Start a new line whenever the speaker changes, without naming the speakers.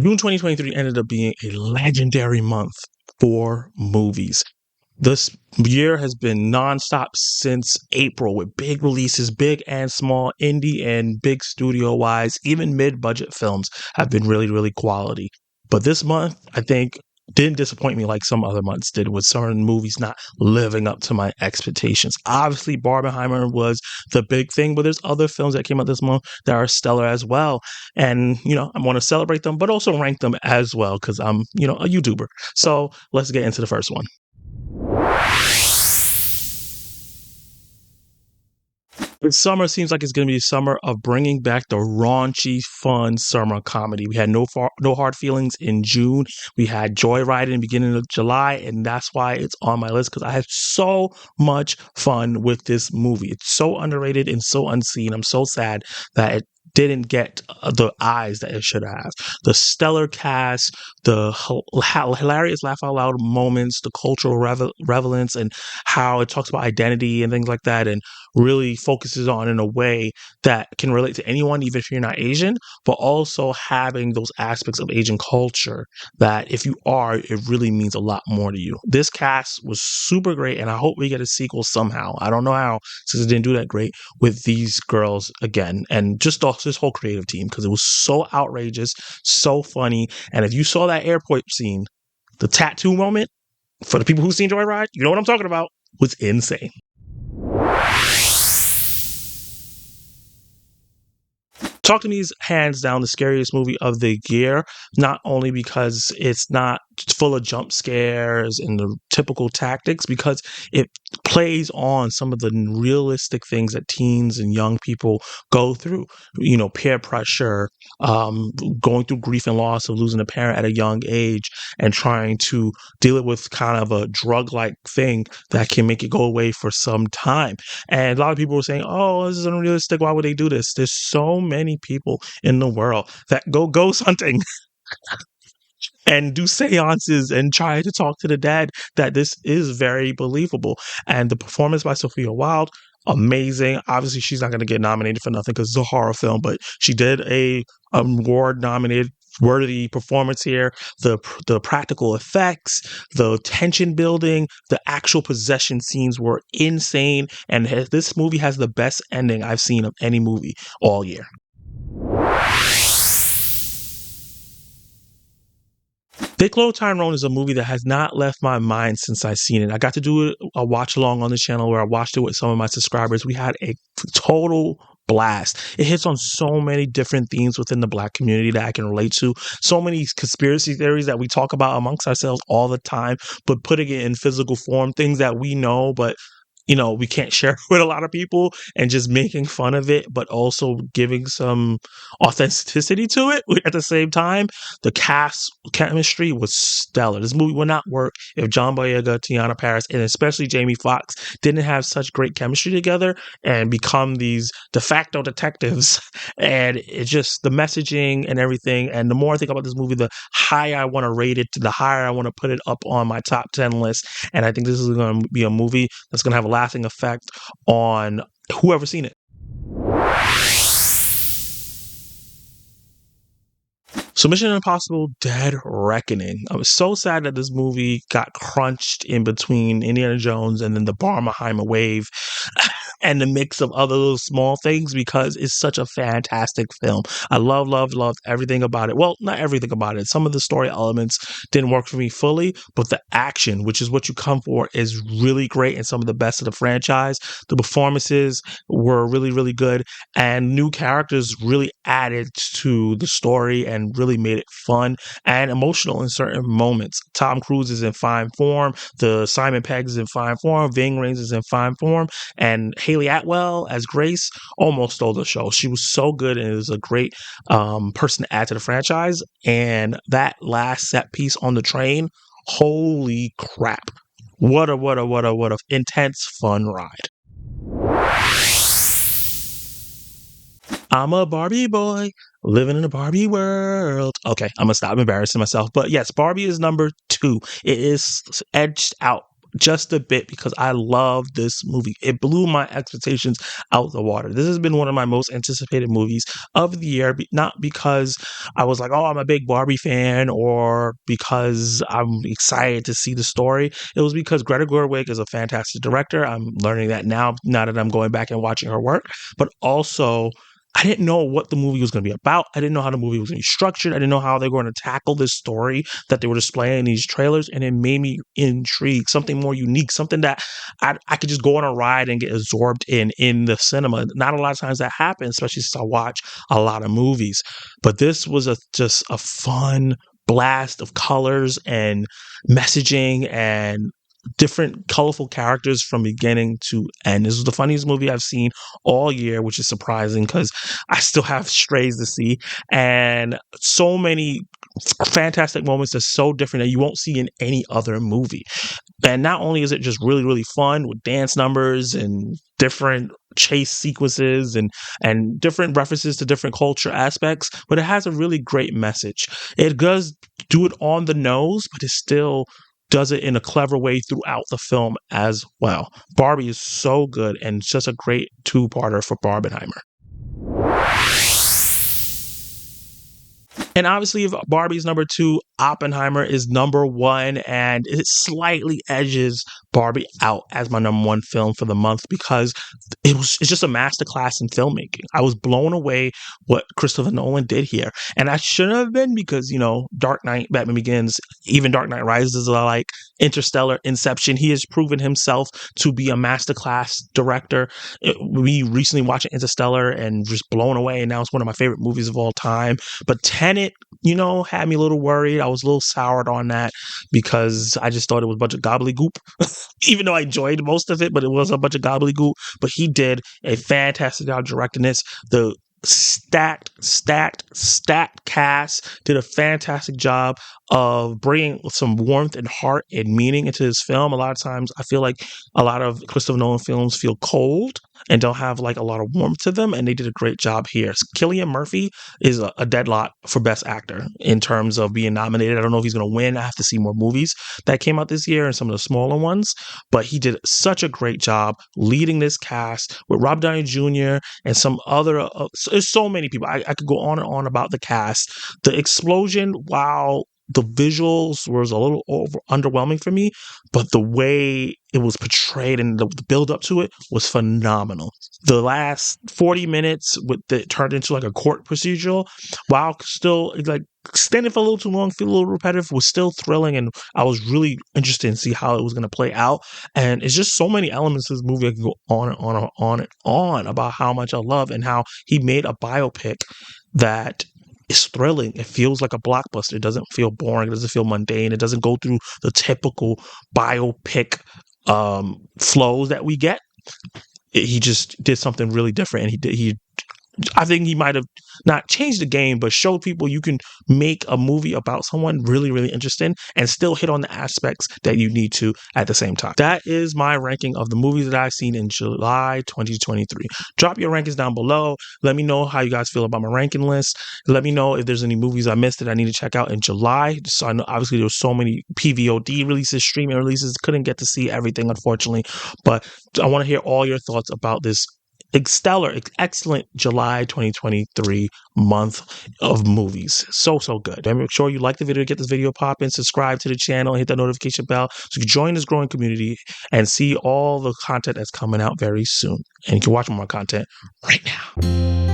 June 2023 ended up being a legendary month for movies. This year has been nonstop since April with big releases, big and small, indie and big studio wise. Even mid budget films have been really, really quality. But this month, I think, didn't disappoint me like some other months did, with certain movies not living up to my expectations. Obviously, Barbenheimer was the big thing, but there's other films that came out this month that are stellar as well. And, I want to celebrate them, but also rank them as well because I'm, a YouTuber. So let's get into the first one. This summer seems like it's going to be a summer of bringing back the raunchy, fun summer comedy. We had no hard feelings in June. We had Joyride in the beginning of July, and that's why it's on my list because I had so much fun with this movie. It's so underrated and so unseen. I'm so sad that it didn't get the eyes that it should have. The stellar cast, the hilarious laugh out loud moments, the cultural relevance, and how it talks about identity and things like that, and really focuses on in a way that can relate to anyone, even if you're not Asian, but also having those aspects of Asian culture that if you are, it really means a lot more to you. This cast was super great, and I hope we get a sequel somehow. I don't know how, since it didn't do that great with these girls again, and just this whole creative team, because it was so outrageous, so funny. And if you saw that airport scene, the tattoo moment, for the people who've seen Joyride, you know what I'm talking about, was insane. Talk to Me is hands down the scariest movie of the year, not only because it's not full of jump scares and the typical tactics, because it plays on some of the realistic things that teens and young people go through, peer pressure, going through grief and loss of losing a parent at a young age and trying to deal it with kind of a drug-like thing that can make it go away for some time. And a lot of people were saying, oh, this is unrealistic. Why would they do this? There's so many people in the world that go ghost hunting and do seances and try to talk to the dead, that this is very believable. And the performance by Sophia Wilde, amazing. Obviously, she's not going to get nominated for nothing because it's a horror film, but she did a award-nominated worthy performance here. The practical effects, the tension building, the actual possession scenes were insane. And this movie has the best ending I've seen of any movie all year. Big Little Tyrone is a movie that has not left my mind since I've seen it. I got to do a watch along on the channel where I watched it with some of my subscribers. We had a total blast. It hits on so many different themes within the Black community that I can relate to. So many conspiracy theories that we talk about amongst ourselves all the time, but putting it in physical form, things that we know, but we can't share with a lot of people, and just making fun of it, but also giving some authenticity to it at the same time. The cast chemistry was stellar. This movie would not work if John Boyega, Tiana Paris, and especially Jamie Foxx didn't have such great chemistry together and become these de facto detectives. And it's just the messaging and everything. And the more I think about this movie, the higher I want to rate it, the higher I want to put it up on my top 10 list. And I think this is going to be a movie that's going to have a lasting effect on whoever's seen it. So Mission Impossible Dead Reckoning. I was so sad that this movie got crunched in between Indiana Jones and then the Barbenheimer wave and the mix of other little small things, because it's such a fantastic film. I loved everything about it. Well, not everything about it. Some of the story elements didn't work for me fully, but the action, which is what you come for, is really great and some of the best of the franchise. The performances were really, really good, and new characters really added to the story and really made it fun and emotional in certain moments. Tom Cruise is in fine form. The Simon Pegg is in fine form. Ving Rhames is in fine form. And Haley Atwell as Grace almost stole the show. She was so good, and it was a great person to add to the franchise. And that last set piece on the train, holy crap. What a intense, fun ride. I'm a Barbie boy living in a Barbie world. Okay, I'm gonna stop embarrassing myself. But yes, Barbie is number 2. It is edged out just a bit because I love this movie. It blew my expectations out the water. This has been one of my most anticipated movies of the year, not because I was like, oh, I'm a big Barbie fan or because I'm excited to see the story. It was because Greta Gerwig is a fantastic director. I'm learning that now that I'm going back and watching her work, but also I didn't know what the movie was going to be about. I didn't know how the movie was going to be structured. I didn't know how they were going to tackle this story that they were displaying in these trailers. And it made me intrigued, something more unique, something that I could just go on a ride and get absorbed in the cinema. Not a lot of times that happens, especially since I watch a lot of movies. But this was just a fun blast of colors and messaging and different colorful characters from beginning to end. This was the funniest movie I've seen all year, which is surprising because I still have strays to see, and so many fantastic moments that's so different that you won't see in any other movie. And not only is it just really, really fun with dance numbers and different chase sequences and different references to different culture aspects, but it has a really great message. It does do it on the nose, but it still does it in a clever way throughout the film as well. Barbie is so good and just a great two-parter for Barbenheimer. And obviously, if Barbie's number 2, Oppenheimer is number 1, and it slightly edges Barbie out as my number 1 film for the month because it's just a masterclass in filmmaking. I was blown away what Christopher Nolan did here, and I shouldn't have been because Dark Knight, Batman Begins, even Dark Knight Rises are like Interstellar, Inception. He has proven himself to be a masterclass director. We recently watched Interstellar and just blown away, and now it's one of my favorite movies of all time. But Tenet, had me a little worried. I was a little soured on that because I just thought it was a bunch of gobbledygook, even though I enjoyed most of it, but it was a bunch of gobbledygook. But he did a fantastic job directing this. The stacked cast did a fantastic job of bringing some warmth and heart and meaning into this film. A lot of times I feel like a lot of Christopher Nolan films feel cold and don't have like a lot of warmth to them, and they did a great job here. Cillian Murphy is a deadlock for Best Actor in terms of being nominated. I don't know if he's going to win. I have to see more movies that came out this year and some of the smaller ones, but he did such a great job leading this cast with Rob Downey Jr. and some other there's so many people. I could go on and on about the cast. The explosion, while the visuals was a little underwhelming for me, but the way it was portrayed and the build up to it was phenomenal. The last 40 minutes it turned into like a court procedural, while still like standing for a little too long, feel a little repetitive, was still thrilling, and I was really interested in see how it was going to play out. And it's just so many elements of this movie. I can go on and on and on and on about how much I love and how he made a biopic that is thrilling. It feels like a blockbuster. It doesn't feel boring. It doesn't feel mundane. It doesn't go through the typical biopic flows that we get. He just did something really different, and I think he might have not changed the game, but showed people you can make a movie about someone really, really interesting and still hit on the aspects that you need to at the same time. That is my ranking of the movies that I've seen in July 2023. Drop your rankings down below. Let me know how you guys feel about my ranking list. Let me know if there's any movies I missed that I need to check out in July. So I know obviously there were so many PVOD releases, streaming releases. Couldn't get to see everything, unfortunately, but I want to hear all your thoughts about this excellent July 2023 month of movies. So good. Make sure you like the video, get this video popping, subscribe to the channel, hit that notification bell so you can join this growing community and see all the content that's coming out very soon. And you can watch more content right now.